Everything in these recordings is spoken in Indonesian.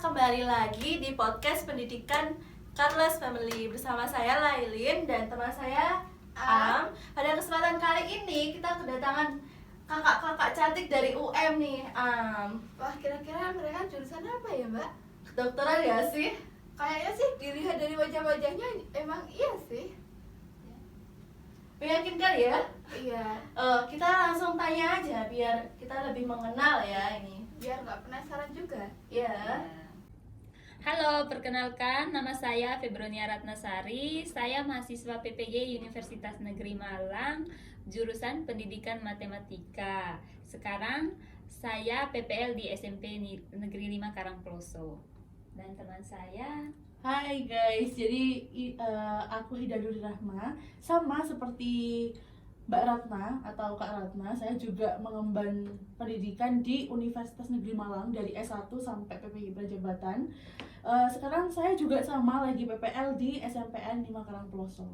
kembali lagi di podcast pendidikan Carlos Family bersama saya Lailin dan teman saya Am. Pada kesempatan kali ini kita kedatangan kakak-kakak cantik dari UM nih, Am. Wah, kira-kira mereka jurusan apa ya, Mbak? Kedokteran ya sih? Kayaknya sih dilihat dari wajah-wajahnya emang iya sih. Meyakinkan ya? Iya, Kita langsung tanya aja biar kita lebih mengenal ya ini. biar nggak penasaran juga. Ya. Halo, perkenalkan nama saya Febronia Ratnasari. Saya mahasiswa PPG Universitas Negeri Malang, jurusan Pendidikan Matematika. Sekarang saya PPL di SMP Negeri 5 Karangploso. Dan teman saya Hai guys, jadi aku Hidayatullah Rahma. Sama seperti Mbak Ratna atau Kak Ratna, saya juga mengemban pendidikan di Universitas Negeri Malang dari S1 sampai PPG Prajabatan. Sekarang saya juga sama lagi PPL di SMPN 5 Karangploso.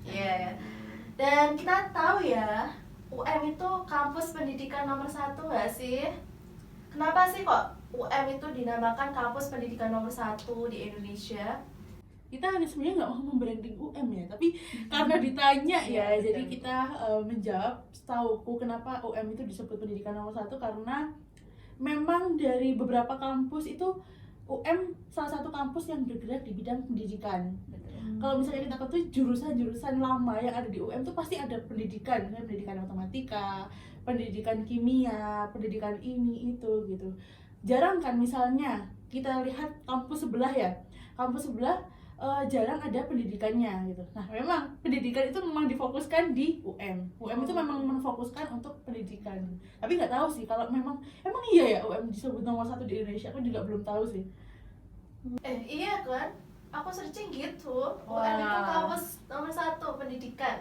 Iya. Dan kita tahu ya, UM itu kampus pendidikan nomor 1 nggak sih? Kenapa sih kok UM itu dinamakan kampus pendidikan nomor 1 di Indonesia? Kita sebenarnya nggak mau membranding UM ya, tapi karena ditanya ya, Iya, jadi betul. kita menjawab. Setauku kenapa UM itu disebut pendidikan nomor 1 karena memang dari beberapa kampus itu UM salah satu kampus yang bergerak di bidang pendidikan. Kalau misalnya kita ketahui jurusan-jurusan lama yang ada di UM tuh pasti ada pendidikan, misalnya pendidikan matematika, pendidikan kimia, pendidikan ini itu gitu. Jarang kan misalnya kita lihat kampus sebelah ya, kampus sebelah jarang ada pendidikannya gitu. Nah memang pendidikan itu memang difokuskan di UM. UM itu memang memfokuskan untuk pendidikan. Tapi nggak tahu sih kalau emang iya ya UM disebut nomor 1 di Indonesia. Aku juga belum tahu sih. Iya kan? Aku searching gitu. Wah. UM itu kampus nomor 1 pendidikan.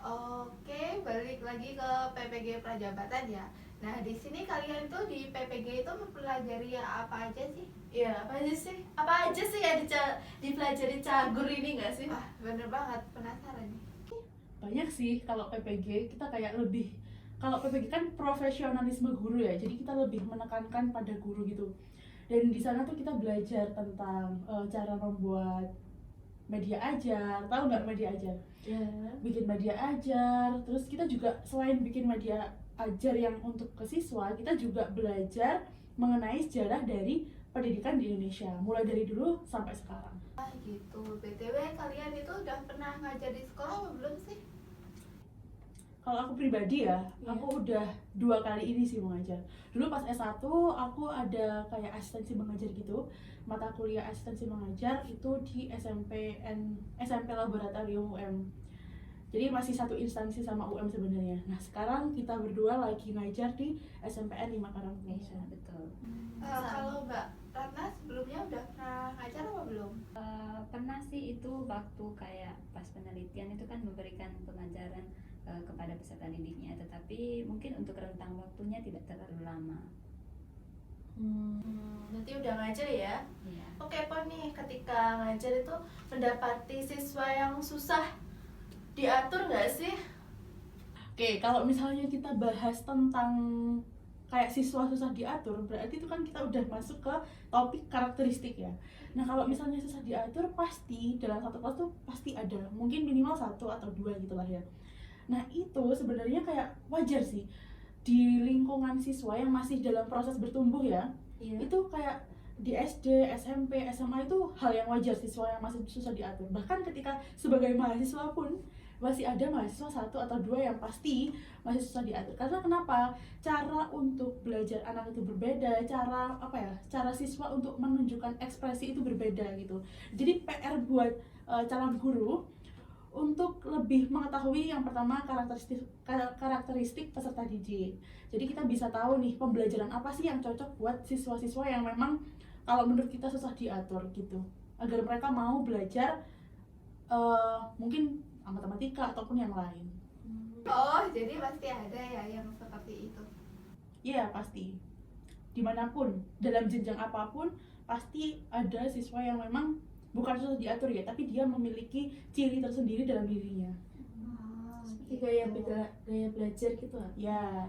Oke, balik lagi ke PPG Prajabatan ya. Nah, di sini kalian tuh di PPG itu mempelajari apa aja sih? Iya, apa aja sih? Apa aja sih yang dipelajari cagur ini nggak sih? Wah, bener banget, penasaran nih. Banyak sih kalau PPG kita kayak lebih, kalau PPG kan profesionalisme guru ya, jadi kita lebih menekankan pada guru gitu. Dan di sana tuh kita belajar tentang cara membuat media ajar. Tahu nggak media ajar? Iya. Bikin media ajar. Terus kita juga selain bikin media ajar yang untuk ke siswa, kita juga belajar mengenai sejarah dari pendidikan di Indonesia, mulai dari dulu sampai sekarang. Ah, gitu. BTW, kalian itu udah pernah ngajar di sekolah apa belum sih? Kalau aku pribadi ya, Iya. aku udah 2 kali ini sih mengajar. Dulu pas S1 aku ada kayak asistensi mengajar gitu. Mata kuliah asistensi mengajar itu di SMP Laboratorium UM. Jadi masih satu instansi sama UM sebenarnya. Nah, sekarang kita berdua lagi ngajar di SMPN 5 Karangploso. iya betul. Kalau Mbak Ratna sebelumnya udah pernah ngajar apa belum? Pernah sih itu waktu kayak pas penelitian itu kan memberikan pengajaran kepada peserta didiknya, tetapi mungkin untuk rentang waktunya tidak terlalu lama. Nanti udah ngajar ya? Iya. Oke, Pon nih ketika ngajar itu mendapati siswa yang susah diatur nggak sih? Oke, kalau misalnya kita bahas tentang kayak siswa susah diatur, berarti itu kan kita udah masuk ke topik karakteristik ya. Nah, kalau misalnya susah diatur, pasti dalam satu kelas tuh pasti ada, mungkin minimal 1 atau 2 gitu lah ya. Nah, itu sebenarnya kayak wajar sih di lingkungan siswa yang masih dalam proses bertumbuh ya. Iya. Itu kayak di SD, SMP, SMA itu hal yang wajar siswa yang masih susah diatur. Bahkan ketika sebagai mahasiswa pun masih ada mahasiswa 1 atau 2 yang pasti masih susah diatur. Karena kenapa? Cara untuk belajar anak itu berbeda, cara siswa untuk menunjukkan ekspresi itu berbeda gitu. Jadi PR buat calon guru untuk lebih mengetahui yang pertama karakteristik peserta didik. Jadi kita bisa tahu nih pembelajaran apa sih yang cocok buat siswa-siswa yang memang kalau menurut kita susah diatur gitu, agar mereka mau belajar mungkin matematika ataupun yang lain. Oh, jadi pasti ada ya yang seperti itu. Iya pasti, dimanapun dalam jenjang apapun pasti ada siswa yang memang bukan susah diatur ya, tapi dia memiliki ciri tersendiri dalam dirinya. Seperti gaya belajar gitu lah. Ya.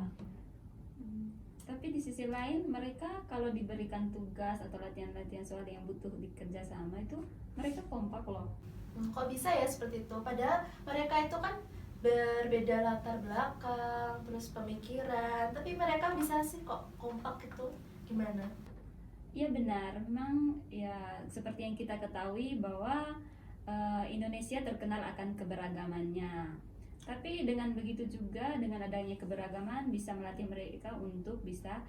Tapi di sisi lain mereka kalau diberikan tugas atau latihan-latihan soal yang butuh dikerja sama itu mereka kompak loh. Kok bisa ya seperti itu? Padahal mereka itu kan berbeda latar belakang, terus pemikiran, tapi mereka bisa sih kok kompak gitu. Gimana? Iya benar, memang ya seperti yang kita ketahui bahwa Indonesia terkenal akan keberagamannya. Tapi dengan begitu juga dengan adanya keberagaman bisa melatih mereka untuk bisa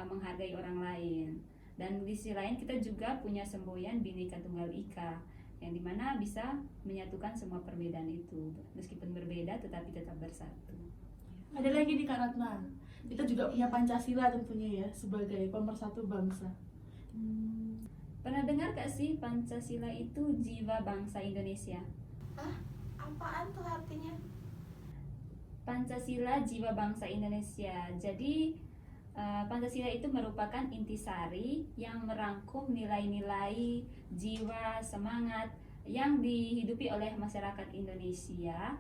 menghargai orang lain. Dan di sisi lain kita juga punya semboyan Bhinneka Tunggal Ika yang dimana bisa menyatukan semua perbedaan itu meskipun berbeda tetapi tetap bersatu. Ada lagi nih Kak Ratna, kita juga punya Pancasila tentunya ya sebagai pemersatu bangsa. Pernah dengar gak sih Pancasila itu jiwa bangsa Indonesia? Apaan tuh artinya? Pancasila jiwa bangsa Indonesia. Jadi Pancasila itu merupakan intisari yang merangkum nilai-nilai, jiwa, semangat yang dihidupi oleh masyarakat Indonesia,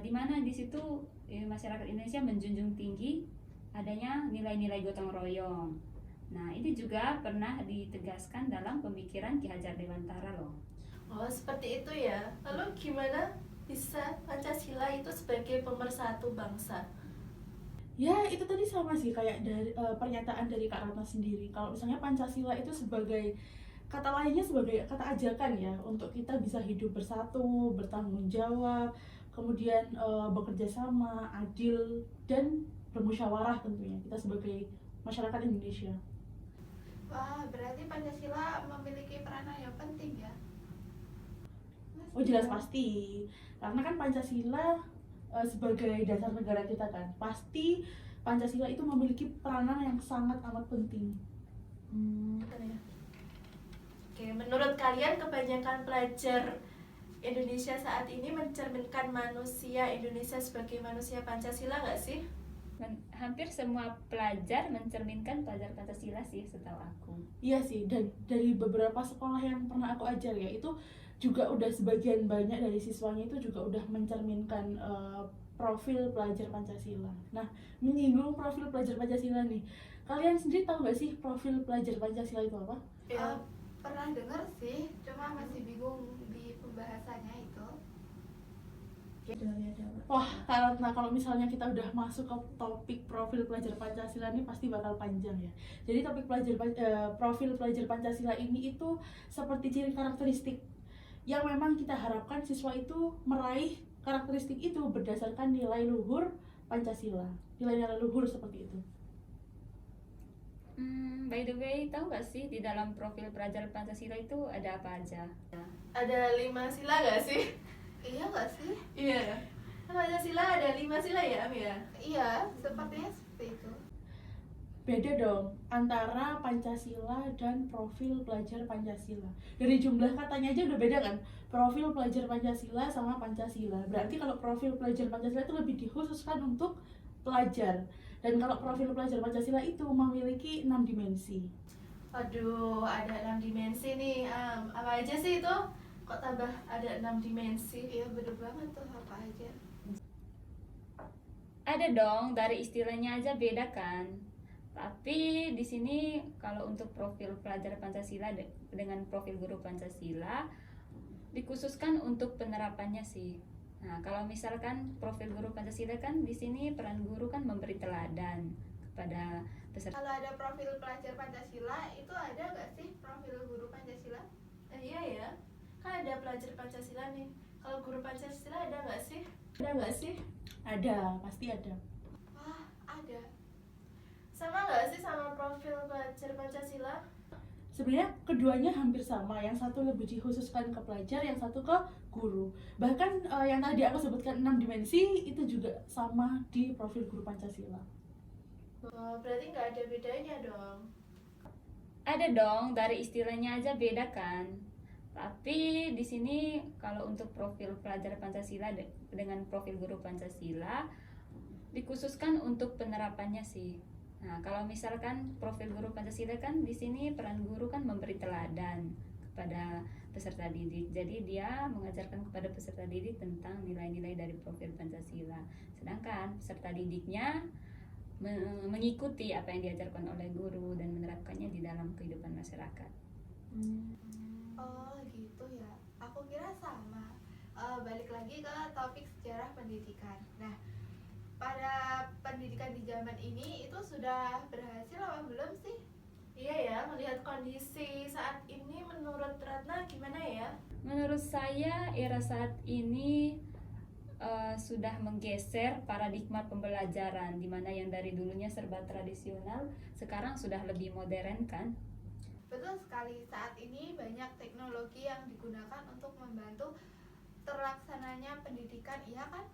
di mana di situ masyarakat Indonesia menjunjung tinggi adanya nilai-nilai gotong royong. Nah, ini juga pernah ditegaskan dalam pemikiran Ki Hajar Dewantara loh. Oh, seperti itu ya. Lalu gimana bisa Pancasila itu sebagai pemersatu bangsa? Ya itu tadi sama sih kayak dari pernyataan dari Kak Ratna sendiri. Kalau misalnya Pancasila itu sebagai kata lainnya sebagai kata ajakan ya untuk kita bisa hidup bersatu, bertanggung jawab, kemudian bekerja sama, adil dan bermusyawarah tentunya kita sebagai masyarakat Indonesia. Wah, berarti Pancasila memiliki peranan yang penting ya? Oh jelas pasti, karena kan Pancasila sebagai dasar negara kita kan, pasti Pancasila itu memiliki peranan yang sangat amat penting. Oke, menurut kalian kebanyakan pelajar Indonesia saat ini mencerminkan manusia Indonesia sebagai manusia Pancasila nggak sih? Hampir semua pelajar mencerminkan pelajar Pancasila sih setahu aku. Iya sih, dan dari beberapa sekolah yang pernah aku ajar ya, itu juga udah sebagian banyak dari siswanya itu juga udah mencerminkan profil pelajar Pancasila. Nah, menyinggung profil pelajar Pancasila nih, kalian sendiri tahu nggak sih profil pelajar Pancasila itu apa? Pernah dengar sih, cuma masih bingung di pembahasannya itu. Wah, karena kalau misalnya kita udah masuk ke topik profil pelajar Pancasila ini pasti bakal panjang ya. Jadi topik profil pelajar Pancasila ini itu seperti ciri karakteristik yang memang kita harapkan siswa itu meraih karakteristik itu berdasarkan nilai luhur Pancasila. Nilai-nilai luhur seperti itu. By the way, tahu gak sih di dalam profil pelajar Pancasila itu ada apa aja? Ada 5 sila nggak sih? Iya nggak sih? Iya. Pancasila ada 5 sila ya, Am ya? Iya, sepertinya seperti itu. Beda dong antara Pancasila dan profil pelajar Pancasila. Dari jumlah katanya aja udah beda kan? Profil pelajar Pancasila sama Pancasila. Berarti kalau profil pelajar Pancasila itu lebih dikhususkan untuk pelajar. Dan kalau profil pelajar Pancasila itu memiliki 6 dimensi. Aduh, ada 6 dimensi nih, Am. Apa aja sih itu? Kok tambah ada 6 dimensi? Iya bener banget tuh, apa aja. Ada dong, dari istilahnya aja beda kan. Tapi di sini kalau untuk profil pelajar Pancasila dengan profil guru Pancasila dikhususkan untuk penerapannya sih. Nah, kalau misalkan profil guru Pancasila kan di sini peran guru kan memberi teladan kepada peserta. Kalau ada profil pelajar Pancasila, itu ada nggak sih profil guru Pancasila? Iya ya, kan ada pelajar Pancasila nih. Kalau guru Pancasila ada nggak sih? Ada nggak sih? Ada, pasti ada. Wah, ada. Sama nggak sih sama profil pelajar Pancasila? Sebenarnya keduanya hampir sama, yang satu lebih dikhususkan ke pelajar, yang satu ke guru. Bahkan yang tadi aku sebutkan 6 dimensi itu juga sama di profil guru Pancasila. Oh, berarti nggak ada bedanya dong. Ada dong, dari istilahnya aja beda kan. Tapi di sini kalau untuk profil pelajar Pancasila dengan profil guru Pancasila dikhususkan untuk penerapannya sih. Nah, kalau misalkan profil guru Pancasila kan di sini peran guru kan memberi teladan kepada peserta didik. Jadi dia mengajarkan kepada peserta didik tentang nilai-nilai dari profil Pancasila. Sedangkan peserta didiknya mengikuti apa yang diajarkan oleh guru dan menerapkannya di dalam kehidupan masyarakat. Oh gitu ya, aku kira sama. Balik lagi ke topik sejarah pendidikan. Nah, pada pendidikan di zaman ini itu sudah berhasil apa belum sih? Iya ya, melihat kondisi saat ini menurut Ratna gimana ya? Menurut saya era saat ini sudah menggeser paradigma pembelajaran, di mana yang dari dulunya serba tradisional sekarang sudah lebih modern kan. Betul sekali, saat ini banyak teknologi yang digunakan untuk membantu terlaksananya pendidikan, iya kan?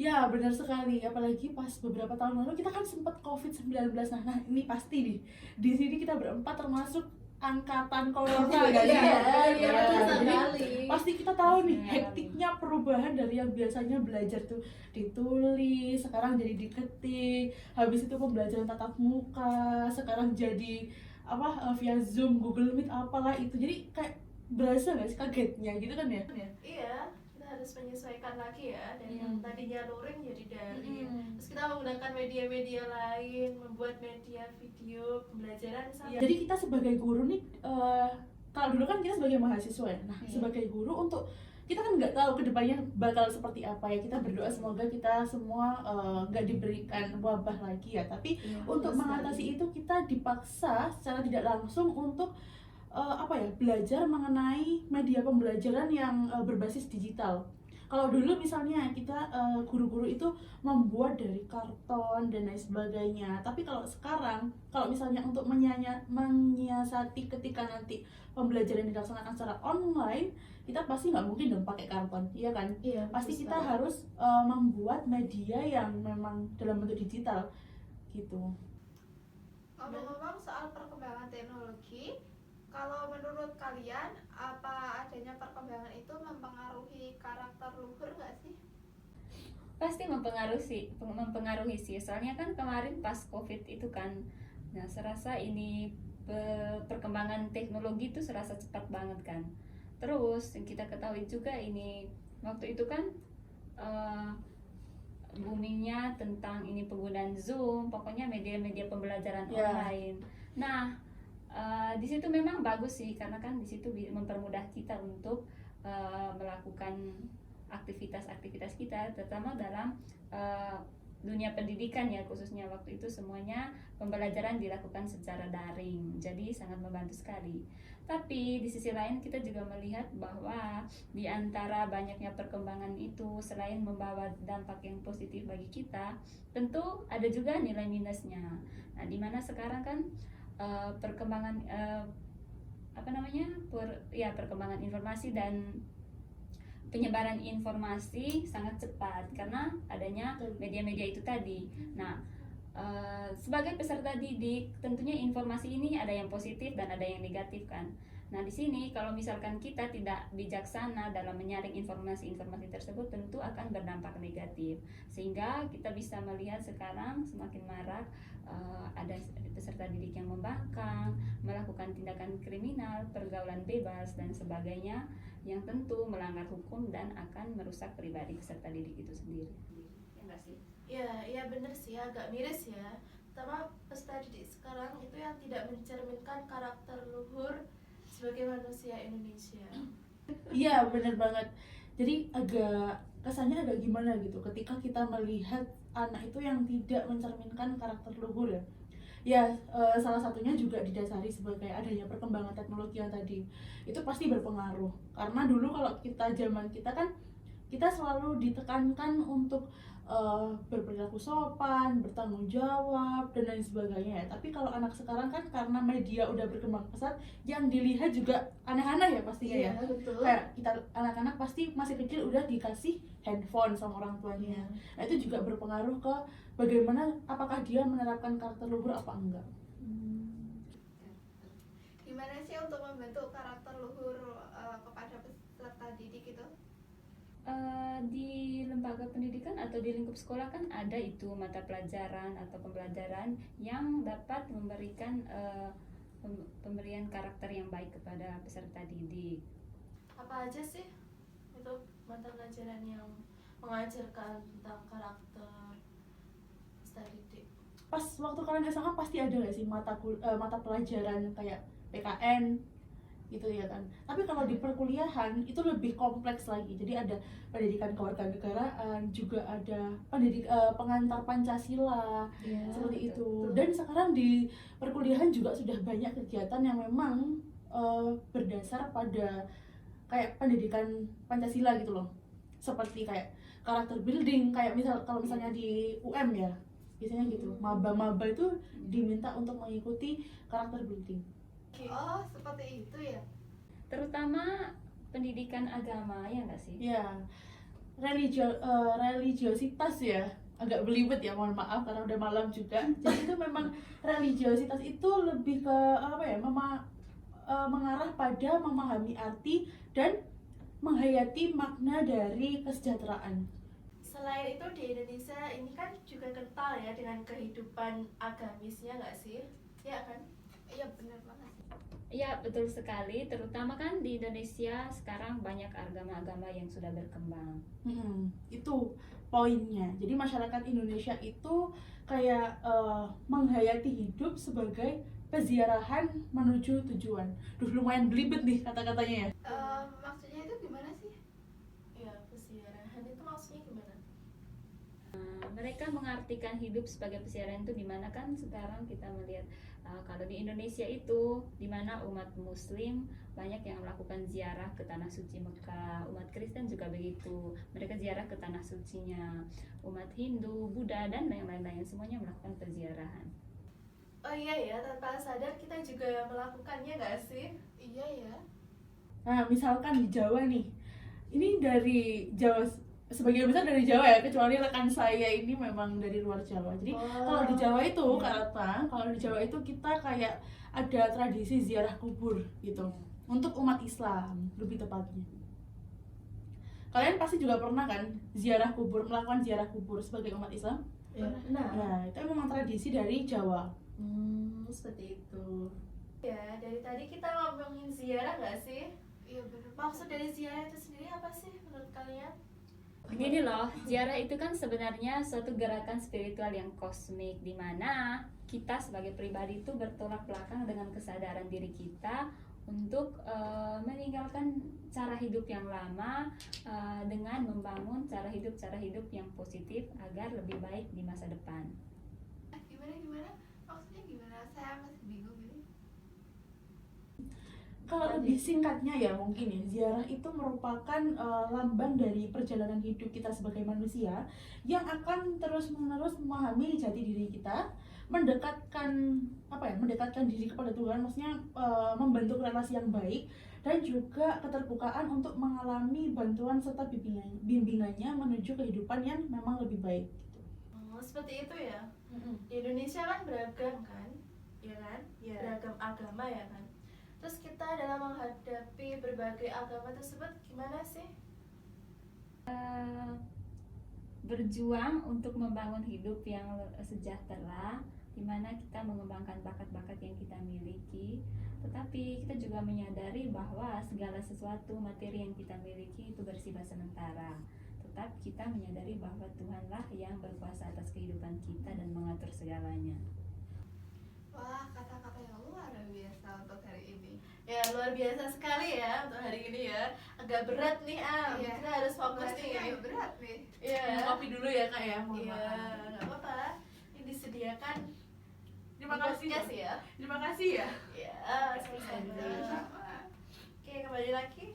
Ya, benar sekali. Apalagi pas beberapa tahun lalu kita kan sempat COVID-19. Nah, ini pasti nih. Di sini kita berempat termasuk angkatan corona Iya, kan? iya, betul Jadi, sekali. pasti kita tahu nih Pasti hektiknya perubahan dari yang biasanya belajar tuh ditulis, sekarang jadi diketik. Habis itu pembelajaran tatap muka, sekarang jadi via Zoom, Google Meet apalah itu. Jadi kayak berasa nggak sih kagetnya gitu kan ya? Iya, kita harus menyesuaikan lagi ya dari yang tadinya luring jadi daring. Terus kita menggunakan media-media lain, membuat media video pembelajaran sama. Jadi kita sebagai guru nih, kalau dulu kan kita sebagai mahasiswa ya. Nah, sebagai guru untuk kita kan nggak tahu kedepannya bakal seperti apa ya. Kita berdoa semoga kita semua nggak diberikan wabah lagi ya. Tapi untuk mengatasi itu kita dipaksa secara tidak langsung untuk belajar mengenai media pembelajaran yang berbasis digital. Kalau dulu misalnya kita guru-guru itu membuat dari karton dan lain sebagainya. Tapi kalau sekarang, kalau misalnya untuk menyiasati ketika nanti pembelajaran dilaksanakan secara online, kita pasti nggak mungkin dong pakai karton, iya kan? Iya, Pasti betul kita sekali. harus membuat media yang memang dalam bentuk digital, gitu. Ngomong-ngomong soal perkembangan teknologi, kalau menurut kalian apa adanya perkembangan itu mempengaruhi karakter luhur nggak sih? Pasti mempengaruhi sih, soalnya kan kemarin pas COVID itu kan, nah serasa ini perkembangan teknologi itu serasa cepat banget kan. Terus yang kita ketahui juga ini waktu itu kan boomingnya tentang ini penggunaan Zoom, pokoknya media-media pembelajaran Ya. online. Nah, di situ memang bagus sih karena kan di situ mempermudah kita untuk melakukan aktivitas-aktivitas kita, terutama dalam dunia pendidikan ya, khususnya waktu itu semuanya pembelajaran dilakukan secara daring, jadi sangat membantu sekali. Tapi di sisi lain kita juga melihat bahwa di antara banyaknya perkembangan itu, selain membawa dampak yang positif bagi kita, tentu ada juga nilai minusnya. Nah, dimana sekarang kan perkembangan perkembangan informasi dan penyebaran informasi sangat cepat karena adanya media-media itu tadi. Nah, sebagai peserta didik tentunya informasi ini ada yang positif dan ada yang negatif kan. Nah, di sini kalau misalkan kita tidak bijaksana dalam menyaring informasi-informasi tersebut tentu akan berdampak negatif. Sehingga kita bisa melihat sekarang semakin marak ada peserta didik yang membangkang, melakukan tindakan kriminal, pergaulan bebas dan sebagainya yang tentu melanggar hukum dan akan merusak pribadi peserta didik itu sendiri. Ya enggak sih? Iya bener sih, agak miris ya. Terutama peserta didik sekarang itu yang tidak mencerminkan karakter luhur sebagai manusia Indonesia. Iya, bener banget. Jadi kesannya agak gimana gitu ketika kita melihat anak itu yang tidak mencerminkan karakter luhur ya. Ya, salah satunya juga didasari sebagai adanya perkembangan teknologi yang tadi. Itu pasti berpengaruh. Karena dulu kalau zaman kita kan kita selalu ditekankan untuk berperilaku sopan, bertanggung jawab dan lain sebagainya ya. Tapi kalau anak sekarang kan karena media udah berkembang pesat, yang dilihat juga aneh-aneh ya pastinya ya. Betul. Kayak kita anak-anak pasti masih kecil udah dikasih handphone sama orang tuanya. Nah, itu juga berpengaruh ke bagaimana apakah dia menerapkan karakter luhur apa enggak. Gimana sih untuk membentuk karakter luhur kepada peserta didik itu? Di lembaga pendidikan atau di lingkup sekolah kan ada itu mata pelajaran atau pembelajaran yang dapat memberikan pemberian karakter yang baik kepada peserta didik. Apa aja sih itu mata pelajaran yang mengajarkan tentang karakter peserta didik? pas waktu kalian SMA pasti ada nggak sih mata pelajaran kayak PKN gitu ya kan. Tapi kalau di perkuliahan itu lebih kompleks lagi. Jadi ada pendidikan kewarganegaraan, juga ada pengantar Pancasila, seperti itu. Dan sekarang di perkuliahan juga sudah banyak kegiatan yang memang berdasar pada kayak pendidikan Pancasila gitu loh. Seperti kayak karakter building, kayak kalau misalnya di UM ya, biasanya gitu. Maba-maba itu diminta untuk mengikuti karakter building. Oh, seperti itu ya. Terutama pendidikan agama, ya nggak sih? Ya, religiositas ya, agak belibet ya, mohon maaf karena udah malam juga. Jadi itu memang religiositas itu lebih ke apa ya, mengarah pada memahami arti dan menghayati makna dari kesejahteraan. Selain itu di Indonesia ini kan juga kental ya dengan kehidupan agamisnya nggak sih? Ya kan? Iya, benar banget. Ya, betul sekali. Terutama kan di Indonesia sekarang banyak agama-agama yang sudah berkembang. Itu poinnya. Jadi masyarakat Indonesia itu kayak menghayati hidup sebagai peziarahan menuju tujuan. Duh, lumayan belibet nih kata-katanya ya. Maksudnya itu gimana sih? Ya, peziarahan itu maksudnya gimana? Mereka mengartikan hidup sebagai peziarahan itu dimana kan sekarang kita melihat kalau di Indonesia itu dimana umat Muslim banyak yang melakukan ziarah ke tanah suci Mekah, umat Kristen juga begitu, mereka ziarah ke tanah sucinya, umat Hindu, Buddha dan yang lain-lain semuanya melakukan peziarahan. Oh iya ya, tanpa sadar kita juga melakukannya nggak sih? Iya ya. Nah, misalkan di Jawa nih, ini dari Jawa, sebagian besar dari Jawa ya, kecuali rekan saya ini memang dari luar Jawa. Jadi kalau di Jawa itu, kalau di Jawa itu kita kayak ada tradisi ziarah kubur gitu, untuk umat Islam lebih tepatnya. Kalian pasti juga pernah kan melakukan ziarah kubur sebagai umat Islam? Ya. Nah, itu memang tradisi dari Jawa. Seperti itu. Ya, dari tadi kita ngomongin ziarah nggak sih? Iya, benar. Maksud dari ziarah itu sendiri apa sih menurut kalian? Begini loh, ziarah itu kan sebenarnya suatu gerakan spiritual yang kosmik di mana kita sebagai pribadi itu bertolak belakang dengan kesadaran diri kita untuk meninggalkan cara hidup yang lama dengan membangun cara hidup yang positif agar lebih baik di masa depan. Gimana? Maksudnya gimana? Saya masih bingung ini. Kalau lebih singkatnya ya mungkin ya, ziarah itu merupakan lambang dari perjalanan hidup kita sebagai manusia yang akan terus-menerus memahami jati diri kita, mendekatkan diri kepada Tuhan, maksudnya membentuk relasi yang baik dan juga keterbukaan untuk mengalami bantuan serta bimbingannya menuju kehidupan yang memang lebih baik gitu. Oh, seperti itu ya. Di Indonesia kan beragam kan? Ya kan? Iya. Beragam agama ya kan? Terus kita dalam menghadapi berbagai agama tersebut gimana sih? Berjuang untuk membangun hidup yang sejahtera di mana kita mengembangkan bakat-bakat yang kita miliki, tetapi kita juga menyadari bahwa segala sesuatu materi yang kita miliki itu bersifat sementara. Tetap kita menyadari bahwa Tuhanlah yang berkuasa atas kehidupan kita dan mengatur segalanya. Wah, kata-kata yang luar biasa untuk hari ini. Ya luar biasa sekali ya untuk hari ini ya. Agak berat nih Am. Iya. Kita harus fokus nih. Agak berat nih. Iya. Minum kopi dulu ya kak ya, mohon Iya, maaf. nggak apa-apa. Ini disediakan. Terima di kasih podcast ya. Terima kasih ya. Iya, sama-sama. Sama. Oke, kembali lagi.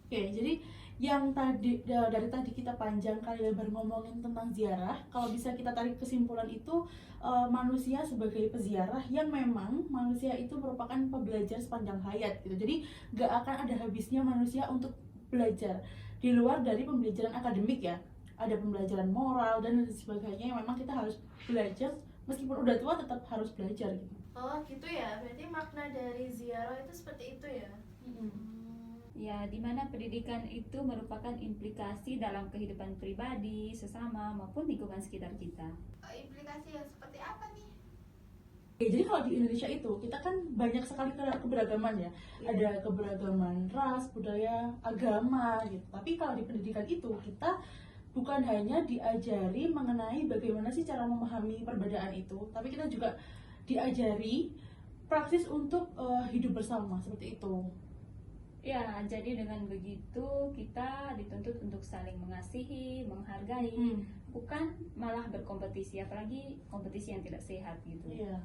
Oke, jadi yang dari tadi kita panjang kali lebar ngomongin tentang ziarah. Kalau bisa kita tarik kesimpulan itu manusia sebagai peziarah yang memang manusia itu merupakan pembelajar sepanjang hayat gitu. Jadi nggak akan ada habisnya manusia untuk belajar di luar dari pembelajaran akademik ya. Ada pembelajaran moral dan sebagainya yang memang kita harus belajar meskipun udah tua tetap harus belajar gitu. Oh gitu ya, berarti makna dari ziarah itu seperti itu ya. Ya, di mana pendidikan itu merupakan implikasi dalam kehidupan pribadi, sesama, maupun lingkungan sekitar kita. Implikasi yang seperti apa nih? Oke, jadi kalau di Indonesia itu kita kan banyak sekali keberagaman ya. Ada keberagaman ras, budaya, agama gitu. Tapi kalau di pendidikan itu kita bukan hanya diajari mengenai bagaimana sih cara memahami perbedaan itu, tapi kita juga diajari praktis untuk hidup bersama seperti itu. Ya, jadi dengan begitu kita dituntut untuk saling mengasihi, menghargai, bukan malah berkompetisi, apalagi kompetisi yang tidak sehat gitu. Iya.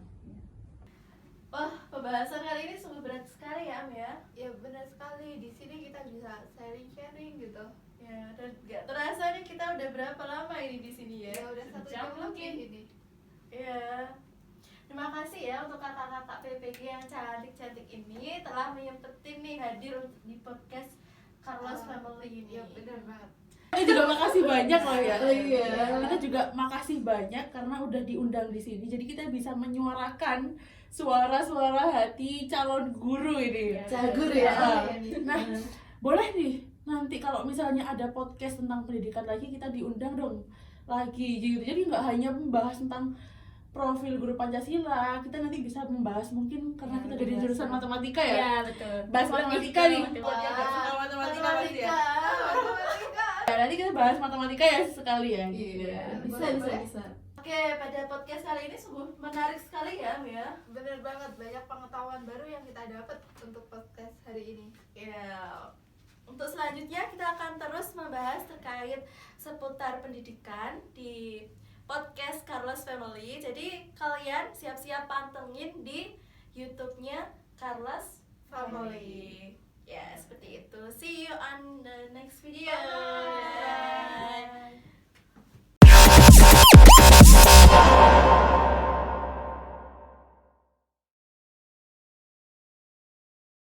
Wah, pembahasan kali ini sungguh berat sekali ya, Am ya. Ya benar sekali, di sini kita bisa sharing-sharing gitu. Ya, dan gak terasa nih kita udah berapa lama ini di sini ya? Ya udah 1 jam Jam lebih mungkin. ini. Iya. Terima kasih ya untuk kakak-kakak PPG yang cantik-cantik ini telah menyempetin nih hadir di podcast Carlos Family ini. Ya benar banget. Kita juga makasih banyak loh ya. Iya. Kita juga makasih banyak karena udah diundang di sini. Jadi kita bisa menyuarakan suara-suara hati calon guru ini. Cagur ya. Nah, boleh nih nanti kalau misalnya ada podcast tentang pendidikan lagi kita diundang dong lagi gitu. Jadi nggak hanya membahas tentang profil guru Pancasila, kita nanti bisa membahas mungkin karena kita dari jurusan matematika ya. Ya, betul. Bahas matematika nih. Matematika. Oh, dia nggak suka matematika pasti ya. Matematika. Ya, nanti kita bahas matematika ya sekali ya. Iya. Bisa. Oke, pada podcast kali ini sungguh menarik sekali ya, Am ya. Bener banget, banyak pengetahuan baru yang kita dapat untuk podcast hari ini. Ya, untuk selanjutnya kita akan terus membahas terkait seputar pendidikan di podcast Carlos Family. Jadi kalian siap-siap pantengin di YouTube-nya Carlos Family. Ya, seperti itu. See you on the next video. Bye.